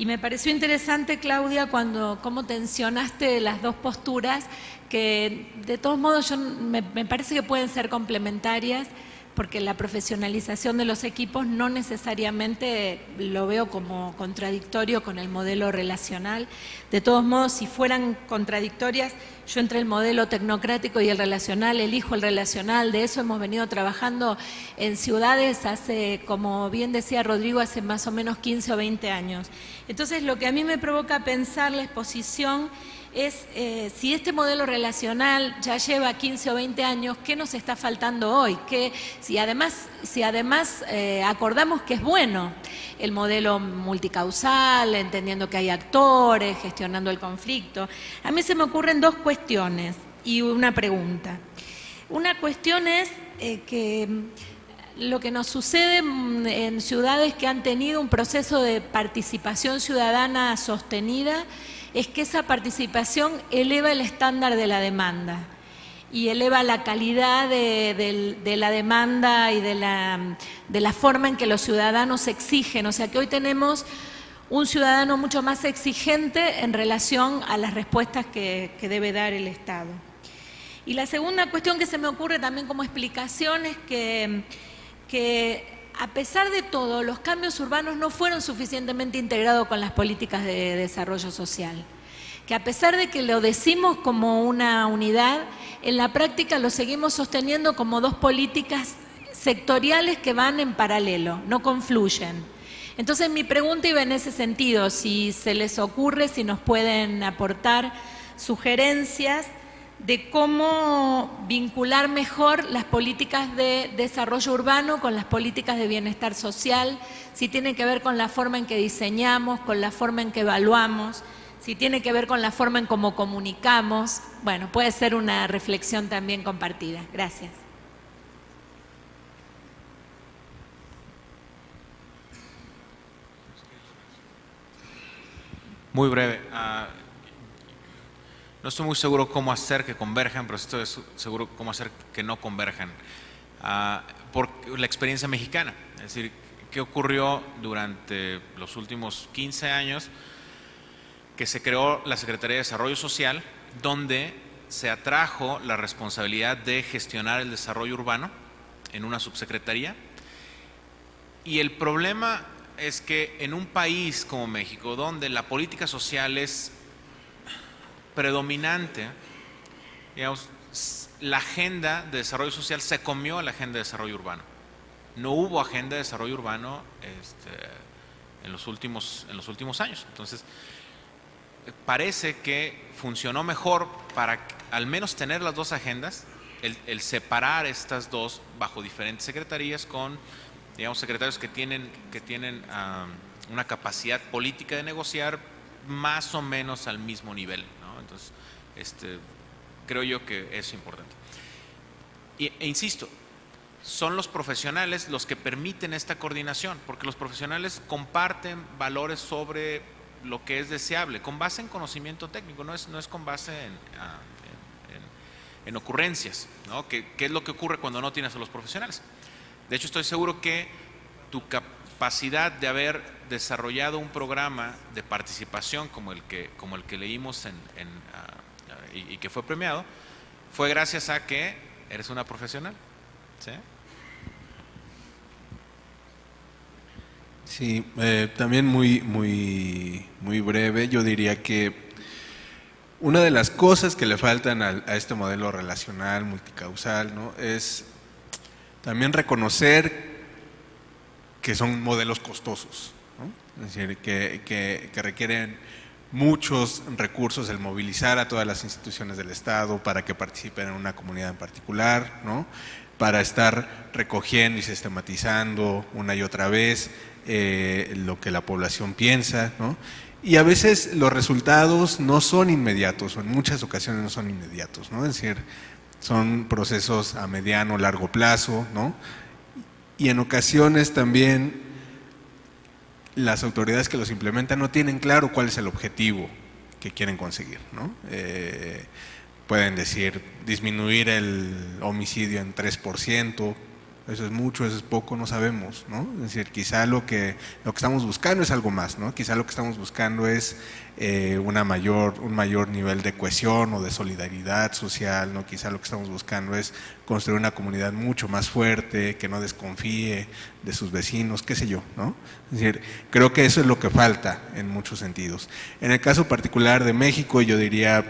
Y me pareció interesante, Claudia, cómo tensionaste las dos posturas, que de todos modos me parece que pueden ser complementarias, porque la profesionalización de los equipos no necesariamente lo veo como contradictorio con el modelo relacional. De todos modos, si fueran contradictorias, yo entre el modelo tecnocrático y el relacional, elijo el relacional. De eso hemos venido trabajando en ciudades hace, como bien decía Rodrigo, hace más o menos 15 o 20 años. Entonces, lo que a mí me provoca pensar la exposición es si este modelo relacional ya lleva 15 o 20 años, ¿qué nos está faltando hoy? Si además acordamos que es bueno el modelo multicausal, entendiendo que hay actores, gestionando el conflicto. A mí se me ocurren dos cuestiones y una pregunta. Una cuestión es que lo que nos sucede en ciudades que han tenido un proceso de participación ciudadana sostenida es que esa participación eleva el estándar de la demanda y eleva la calidad de la demanda y de la forma en que los ciudadanos exigen. O sea que hoy tenemos un ciudadano mucho más exigente en relación a las respuestas que debe dar el Estado. Y la segunda cuestión que se me ocurre también como explicación es que a pesar de todo, los cambios urbanos no fueron suficientemente integrados con las políticas de desarrollo social. Que a pesar de que lo decimos como una unidad, en la práctica lo seguimos sosteniendo como dos políticas sectoriales que van en paralelo, no confluyen. Entonces mi pregunta iba en ese sentido, si se les ocurre, si nos pueden aportar sugerencias de cómo vincular mejor las políticas de desarrollo urbano con las políticas de bienestar social, si tiene que ver con la forma en que diseñamos, con la forma en que evaluamos, si tiene que ver con la forma en cómo comunicamos. Bueno, puede ser una reflexión también compartida. Gracias. Muy breve. No estoy muy seguro cómo hacer que converjan, pero estoy seguro cómo hacer que no converjan. Por la experiencia mexicana, es decir, ¿qué ocurrió durante los últimos 15 años? Que se creó la Secretaría de Desarrollo Social, donde se atrajo la responsabilidad de gestionar el desarrollo urbano en una subsecretaría. Y el problema es que en un país como México, donde la política social es predominante, digamos, la agenda de desarrollo social se comió a la agenda de desarrollo urbano. No hubo agenda de desarrollo urbano en los últimos años. Entonces, parece que funcionó mejor para al menos tener las dos agendas, el separar estas dos bajo diferentes secretarías con, digamos, secretarios que tienen una capacidad política de negociar más o menos al mismo nivel, ¿no? Entonces, creo yo que es importante. E insisto, son los profesionales los que permiten esta coordinación, porque los profesionales comparten valores sobre lo que es deseable, con base en conocimiento técnico, no es con base en ocurrencias, ¿no? ¿Qué es lo que ocurre cuando no tienes a los profesionales? De hecho, estoy seguro que tu capacidad de haber desarrollado un programa de participación como el que leímos y que fue premiado, fue gracias a que eres una profesional, ¿sí? Sí, también muy breve. Yo diría que una de las cosas que le faltan a este modelo relacional, multicausal, ¿no?, es también reconocer que son modelos costosos, ¿no? Es decir, que requieren muchos recursos el movilizar a todas las instituciones del Estado para que participen en una comunidad en particular, ¿no?, para estar recogiendo y sistematizando una y otra vez lo que la población piensa, ¿no? Y a veces los resultados no son inmediatos, o en muchas ocasiones no son inmediatos, ¿no? Es decir, son procesos a mediano o largo plazo, ¿no? Y en ocasiones también las autoridades que los implementan no tienen claro cuál es el objetivo que quieren conseguir, ¿no? Pueden decir disminuir el homicidio en 3%, eso es mucho, eso es poco, no sabemos, ¿no? Es decir, quizá lo que estamos buscando es algo más, ¿no? Quizá lo que estamos buscando es un mayor nivel de cohesión o de solidaridad social, ¿no? Quizá lo que estamos buscando es construir una comunidad mucho más fuerte, que no desconfíe de sus vecinos, qué sé yo, ¿no? Es decir, creo que eso es lo que falta en muchos sentidos. En el caso particular de México, yo diría,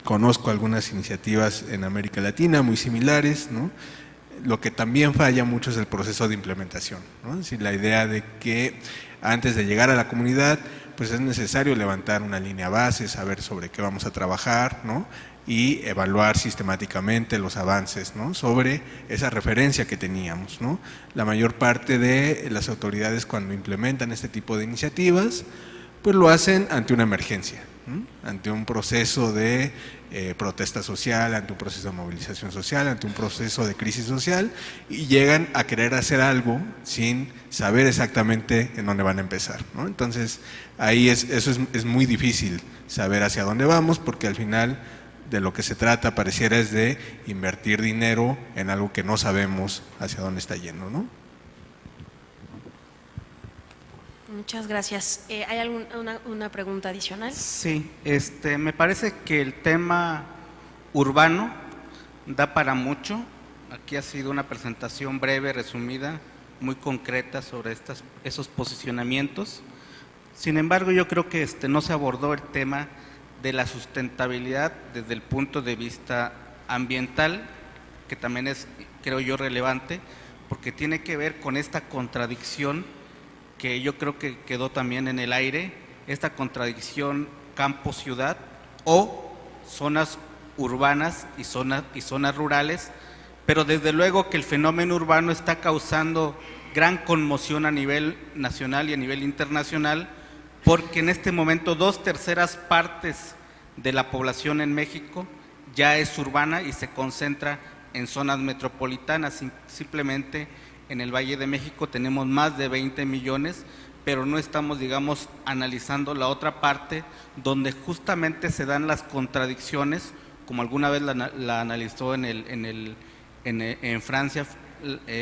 conozco algunas iniciativas en América Latina muy similares, ¿no? Lo que también falla mucho es el proceso de implementación, ¿no? Es decir, la idea de que antes de llegar a la comunidad, pues es necesario levantar una línea base, saber sobre qué vamos a trabajar, ¿no?, y evaluar sistemáticamente los avances, ¿no?, sobre esa referencia que teníamos, ¿no? La mayor parte de las autoridades, cuando implementan este tipo de iniciativas, pues lo hacen ante una emergencia, ¿no?, ante un proceso de protesta social, ante un proceso de movilización social, ante un proceso de crisis social, y llegan a querer hacer algo sin saber exactamente en dónde van a empezar, ¿no? Entonces, ahí eso es muy difícil saber hacia dónde vamos, porque al final de lo que se trata pareciera es de invertir dinero en algo que no sabemos hacia dónde está yendo, ¿no? Muchas gracias. ¿Hay una pregunta adicional? Sí, me parece que el tema urbano da para mucho. Aquí ha sido una presentación breve, resumida, muy concreta sobre esos posicionamientos. Sin embargo, yo creo que no se abordó el tema de la sustentabilidad desde el punto de vista ambiental, que también es, creo yo, relevante, porque tiene que ver con esta contradicción que yo creo que quedó también en el aire, esta contradicción campo-ciudad o zonas urbanas y zonas rurales, pero desde luego que el fenómeno urbano está causando gran conmoción a nivel nacional y a nivel internacional, porque en este momento 2/3 partes de la población en México ya es urbana y se concentra en zonas metropolitanas. Simplemente en el Valle de México tenemos más de 20 millones, pero no estamos, digamos, analizando la otra parte donde justamente se dan las contradicciones, como alguna vez la analizó en Francia,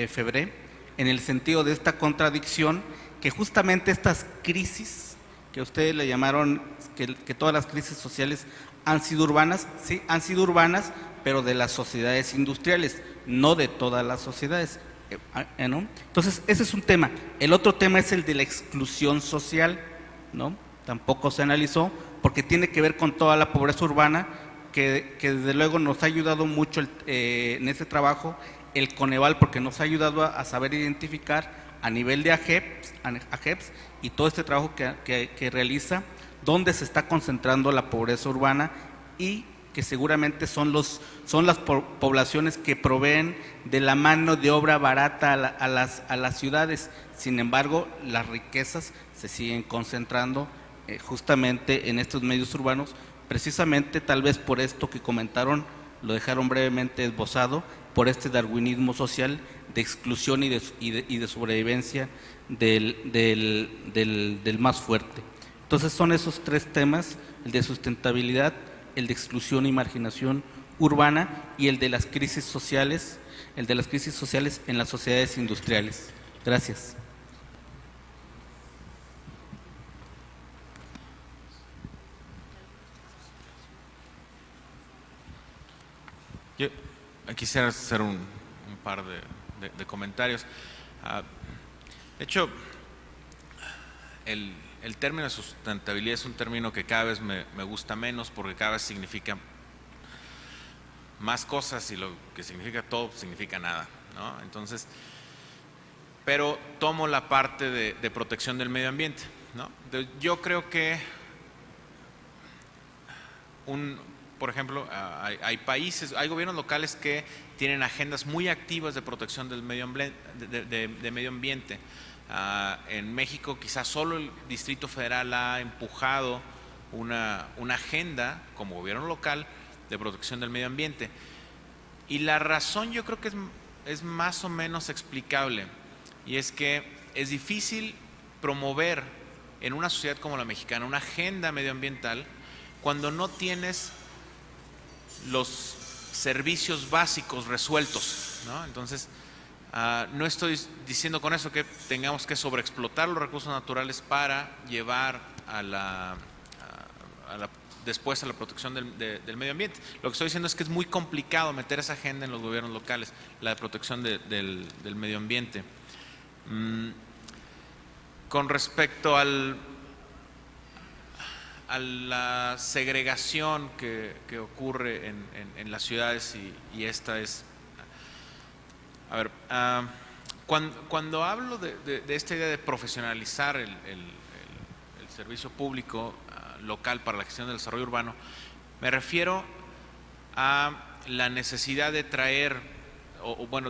Febré, en el sentido de esta contradicción, que justamente estas crisis, que ustedes le llamaron, que todas las crisis sociales han sido urbanas, sí, han sido urbanas, pero de las sociedades industriales, no de todas las sociedades, ¿no? Entonces, ese es un tema. El otro tema es el de la exclusión social, ¿no? Tampoco se analizó, porque tiene que ver con toda la pobreza urbana, que desde luego nos ha ayudado mucho en ese trabajo el Coneval, porque nos ha ayudado a saber identificar a nivel de AGEPS y todo este trabajo que realiza, dónde se está concentrando la pobreza urbana, y que seguramente son las poblaciones que proveen de la mano de obra barata a las ciudades. Sin embargo, las riquezas se siguen concentrando justamente en estos medios urbanos, precisamente tal vez por esto que comentaron, lo dejaron brevemente esbozado, por este darwinismo social de exclusión y de sobrevivencia del más fuerte. Entonces son esos tres temas, el de sustentabilidad, el de exclusión y marginación urbana y el de las crisis sociales, en las sociedades industriales. Gracias. Yo quisiera hacer un par de comentarios. De hecho, el término de sustentabilidad es un término que cada vez me gusta menos, porque cada vez significa más cosas y lo que significa todo significa nada, ¿no? Entonces, pero tomo la parte de protección del medio ambiente, ¿no? Yo creo que por ejemplo, hay países, hay gobiernos locales que tienen agendas muy activas de protección del medio ambiente. En México quizás solo el Distrito Federal ha empujado una agenda como gobierno local de protección del medio ambiente. Y la razón yo creo que es más o menos explicable, y es que es difícil promover en una sociedad como la mexicana una agenda medioambiental cuando no tienes los servicios básicos resueltos, ¿no? Entonces, no estoy diciendo con eso que tengamos que sobreexplotar los recursos naturales para llevar después a la protección del medio ambiente. Lo que estoy diciendo es que es muy complicado meter esa agenda en los gobiernos locales, la de protección del medio ambiente. Con respecto a la segregación que ocurre en las ciudades, y esta es... A ver, cuando hablo de esta idea de profesionalizar el servicio público local para la gestión del desarrollo urbano, me refiero a la necesidad de traer,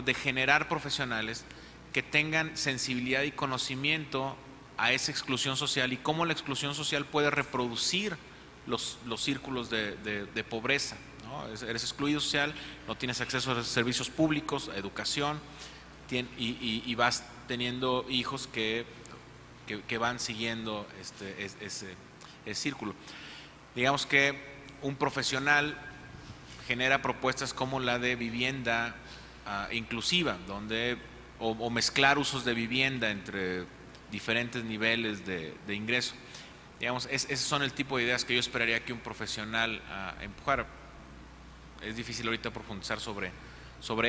de generar profesionales que tengan sensibilidad y conocimiento a esa exclusión social y cómo la exclusión social puede reproducir los círculos de pobreza, ¿no? Eres excluido social, no tienes acceso a servicios públicos, a educación, y vas teniendo hijos que van siguiendo ese círculo. Digamos que un profesional genera propuestas como la de vivienda inclusiva, donde o mezclar usos de vivienda entre diferentes niveles de ingreso. Digamos, esos son el tipo de ideas que yo esperaría que un profesional empujara. Es difícil ahorita profundizar sobre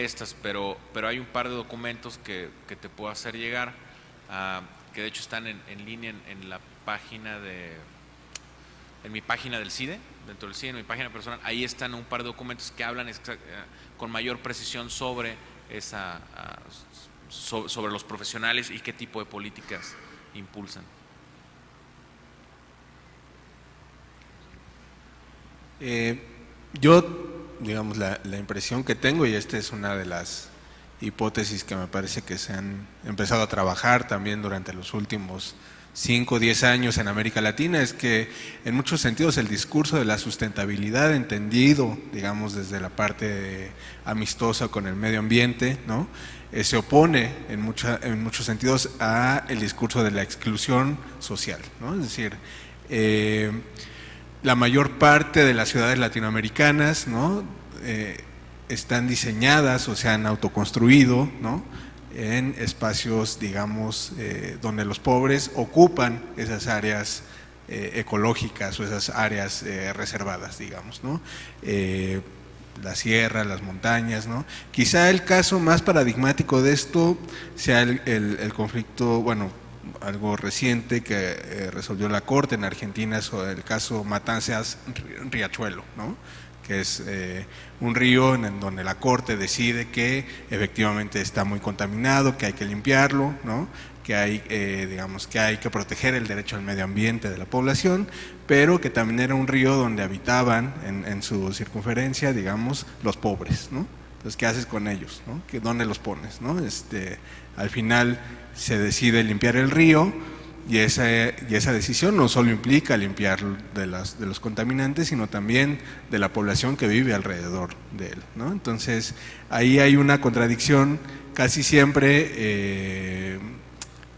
estas, pero hay un par de documentos que te puedo hacer llegar, que de hecho están en línea en la página en mi página del CIDE, dentro del CIDE, en mi página personal. Ahí están un par de documentos que hablan con mayor precisión sobre sobre los profesionales y qué tipo de políticas impulsan. Yo, digamos, la impresión que tengo, y esta es una de las hipótesis que me parece que se han empezado a trabajar también durante los últimos 5 o 10 años en América Latina, es que en muchos sentidos el discurso de la sustentabilidad, entendido, digamos, desde la parte amistosa con el medio ambiente, ¿no?, se opone en muchos sentidos a el discurso de la exclusión social, ¿no? Es decir, la mayor parte de las ciudades latinoamericanas, ¿no?, están diseñadas o se han autoconstruido, ¿no?, en espacios, digamos, donde los pobres ocupan esas áreas ecológicas o esas áreas reservadas, digamos, ¿no? La sierra, las montañas, ¿no? Quizá el caso más paradigmático de esto sea el conflicto, bueno, algo reciente que resolvió la Corte en Argentina sobre el caso Matanzas-Riachuelo, ¿no?, que es un río en donde la Corte decide que efectivamente está muy contaminado, que hay que limpiarlo, ¿no?, que hay, digamos, que hay que proteger el derecho al medio ambiente de la población, pero que también era un río donde habitaban en su circunferencia, digamos, los pobres, ¿no? Entonces, ¿qué haces con ellos, ¿no? ¿Dónde los pones, ¿no? Al final se decide limpiar el río, y esa decisión no solo implica limpiar de los contaminantes, sino también de la población que vive alrededor de él, ¿no? Entonces, ahí hay una contradicción casi siempre,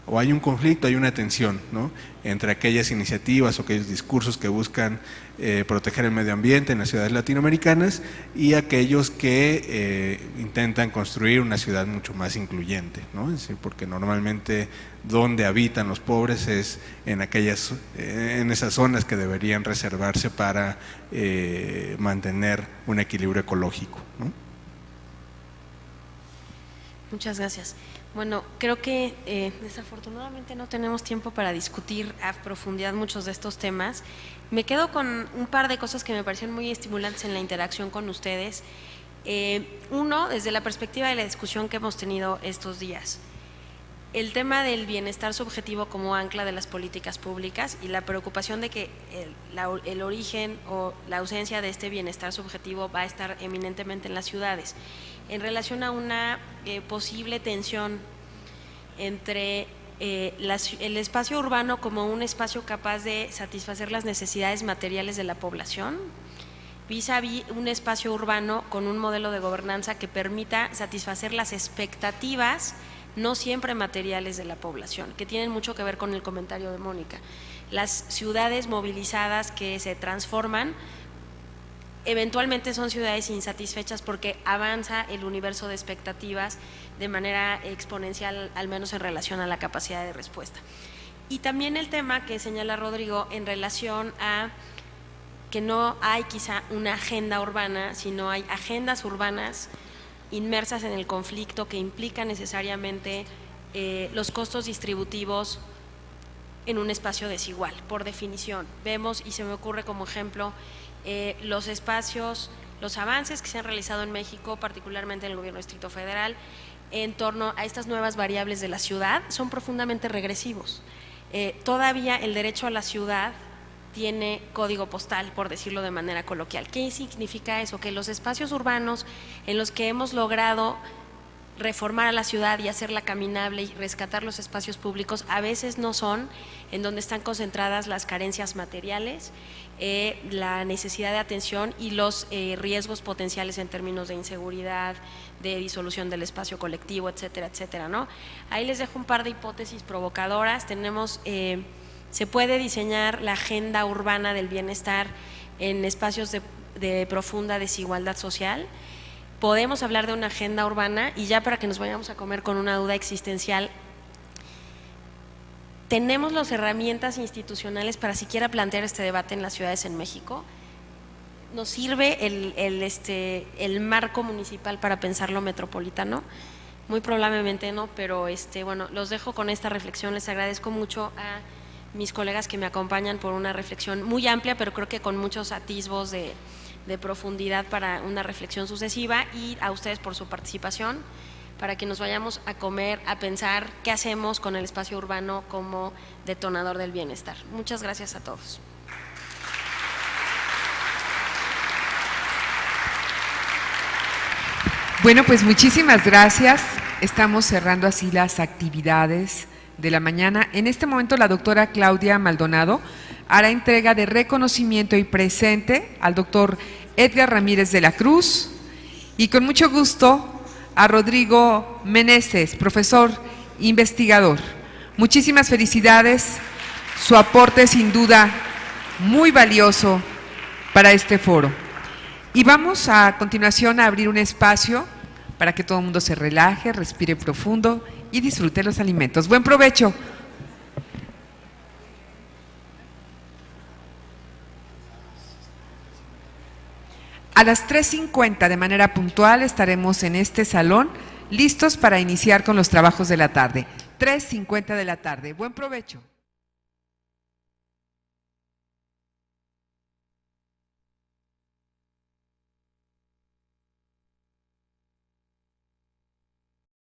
o hay un conflicto, hay una tensión, ¿no?, entre aquellas iniciativas o aquellos discursos que buscan proteger el medio ambiente en las ciudades latinoamericanas y aquellos que intentan construir una ciudad mucho más incluyente, ¿no? Es decir, porque normalmente donde habitan los pobres es en esas zonas que deberían reservarse para mantener un equilibrio ecológico, ¿no? Muchas gracias. Bueno, creo que desafortunadamente no tenemos tiempo para discutir a profundidad muchos de estos temas. Me quedo con un par de cosas que me parecieron muy estimulantes en la interacción con ustedes. Uno, desde la perspectiva de la discusión que hemos tenido estos días. El tema del bienestar subjetivo como ancla de las políticas públicas y la preocupación de que el origen o la ausencia de este bienestar subjetivo va a estar eminentemente en las ciudades, en relación a una posible tensión entre el espacio urbano como un espacio capaz de satisfacer las necesidades materiales de la población, vis-a-vis un espacio urbano con un modelo de gobernanza que permita satisfacer las expectativas no siempre materiales de la población, que tienen mucho que ver con el comentario de Mónica. Las ciudades movilizadas que se transforman eventualmente son ciudades insatisfechas porque avanza el universo de expectativas de manera exponencial, al menos en relación a la capacidad de respuesta. Y también el tema que señala Rodrigo en relación a que no hay quizá una agenda urbana, sino hay agendas urbanas inmersas en el conflicto que implican necesariamente los costos distributivos en un espacio desigual, por definición. Vemos, y se me ocurre como ejemplo, los espacios, los avances que se han realizado en México, particularmente en el Gobierno del Distrito Federal, en torno a estas nuevas variables de la ciudad, son profundamente regresivos. Todavía el derecho a la ciudad tiene código postal, por decirlo de manera coloquial. ¿Qué significa eso? Que los espacios urbanos en los que hemos logrado reformar a la ciudad y hacerla caminable y rescatar los espacios públicos a veces no son en donde están concentradas las carencias materiales, la necesidad de atención y los riesgos potenciales en términos de inseguridad, de disolución del espacio colectivo, etcétera, etcétera, ¿no? Ahí les dejo un par de hipótesis provocadoras. Tenemos se puede diseñar la agenda urbana del bienestar en espacios de profunda desigualdad social. Podemos hablar de una agenda urbana y ya para que nos vayamos a comer con una duda existencial, ¿tenemos las herramientas institucionales para siquiera plantear este debate en las ciudades en México? ¿Nos sirve el marco municipal para pensarlo metropolitano? Muy probablemente no, pero bueno, los dejo con esta reflexión. Les agradezco mucho a mis colegas que me acompañan por una reflexión muy amplia, pero creo que con muchos atisbos de profundidad para una reflexión sucesiva, y a ustedes por su participación, para que nos vayamos a comer, a pensar qué hacemos con el espacio urbano como detonador del bienestar. Muchas gracias a todos. Bueno, pues muchísimas gracias. Estamos cerrando así las actividades de la mañana. En este momento la doctora Claudia Maldonado hará entrega de reconocimiento y presente al doctor Edgar Ramírez de la Cruz y con mucho gusto a Rodrigo Meneses, profesor investigador. Muchísimas felicidades, su aporte sin duda muy valioso para este foro. Y vamos a continuación a abrir un espacio para que todo el mundo se relaje, respire profundo y disfrute los alimentos. ¡Buen provecho! A las 3:50 de manera puntual estaremos en este salón listos para iniciar con los trabajos de la tarde. 3:50 de la tarde. ¡Buen provecho!